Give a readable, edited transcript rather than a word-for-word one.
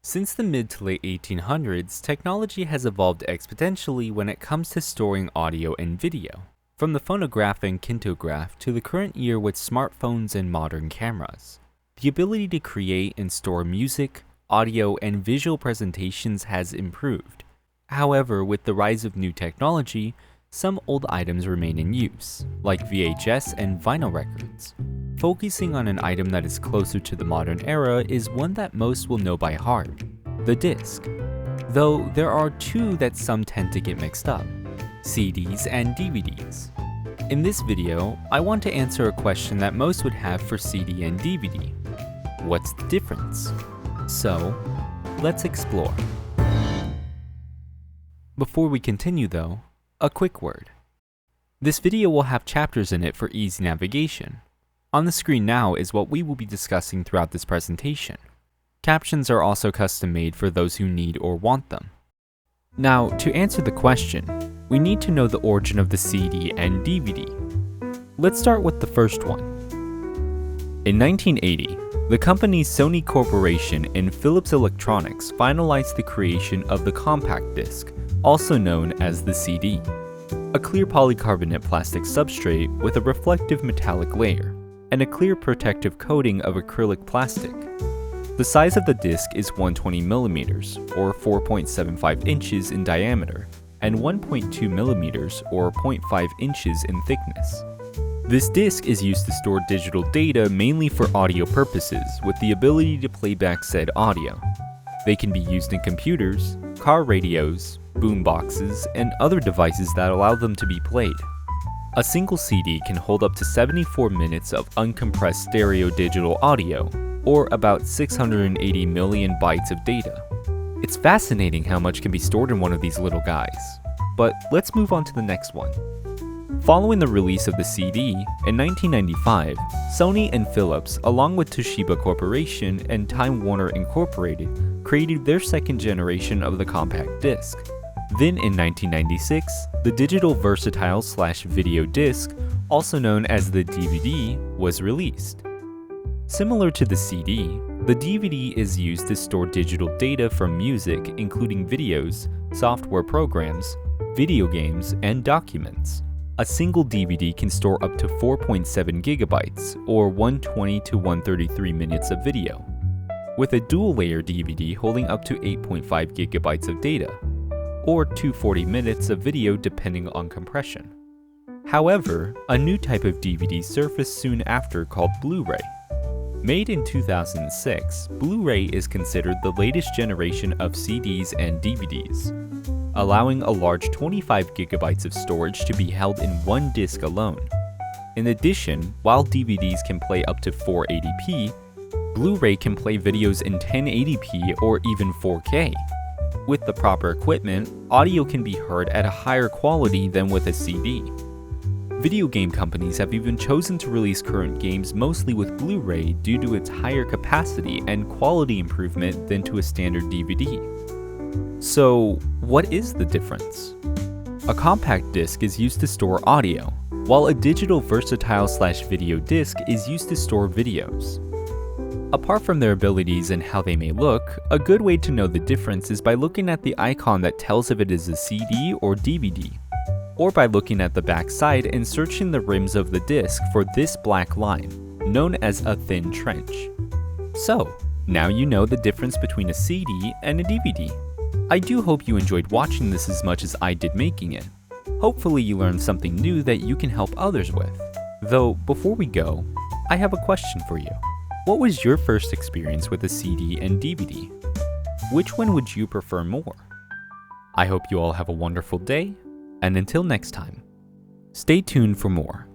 Since the mid to late 1800s, technology has evolved exponentially when it comes to storing audio and video. From the phonograph and kintograph to the current year with smartphones and modern cameras. The ability to create and store music, audio, and visual presentations has improved. However, with the rise of new technology, some old items remain in use, like VHS and vinyl records. Focusing on an item that is closer to the modern era is one that most will know by heart, the disc. Though there are two that some tend to get mixed up, CDs and DVDs. In this video, I want to answer a question that most would have for CD and DVD. What's the difference? So, let's explore. Before we continue though, a quick word. This video will have chapters in it for easy navigation. On the screen now is what we will be discussing throughout this presentation. Captions are also custom made for those who need or want them. Now, to answer the question, we need to know the origin of the CD and DVD. Let's start with the first one. In 1980, the companies Sony Corporation and Philips Electronics finalized the creation of the compact disc, also known as the CD, a clear polycarbonate plastic substrate with a reflective metallic layer, and a clear protective coating of acrylic plastic. The size of the disc is 120mm, or 4.75 inches in diameter, and 1.2mm, or 0.5 inches in thickness. This disc is used to store digital data mainly for audio purposes, with the ability to play back said audio. They can be used in computers, car radios, boomboxes, and other devices that allow them to be played. A single CD can hold up to 74 minutes of uncompressed stereo digital audio, or about 680 million bytes of data. It's fascinating how much can be stored in one of these little guys. But let's move on to the next one. Following the release of the CD, in 1995, Sony and Philips, along with Toshiba Corporation and Time Warner Incorporated, created their second generation of the compact disc. Then in 1996, the digital versatile/video disc, also known as the DVD, was released. Similar to the CD, the DVD is used to store digital data from music, including videos, software programs, video games, and documents. A single DVD can store up to 4.7 gigabytes, or 120 to 133 minutes of video, with a dual-layer DVD holding up to 8.5 gigabytes of data, or 240 minutes of video depending on compression. However, a new type of DVD surfaced soon after called Blu-ray. Made in 2006, Blu-ray is considered the latest generation of CDs and DVDs, allowing a large 25 gigabytes of storage to be held in one disc alone. In addition, while DVDs can play up to 480p, Blu-ray can play videos in 1080p or even 4K. With the proper equipment, audio can be heard at a higher quality than with a CD. Video game companies have even chosen to release current games mostly with Blu-ray due to its higher capacity and quality improvement than to a standard DVD. So, what is the difference? A compact disc is used to store audio, while a digital versatile/video disc is used to store videos. Apart from their abilities and how they may look, a good way to know the difference is by looking at the icon that tells if it is a CD or DVD, or by looking at the back side and searching the rims of the disc for this black line, known as a thin trench. So, now you know the difference between a CD and a DVD. I do hope you enjoyed watching this as much as I did making it. Hopefully you learned something new that you can help others with. Though, before we go, I have a question for you. What was your first experience with a CD and DVD? Which one would you prefer more? I hope you all have a wonderful day, and until next time, stay tuned for more.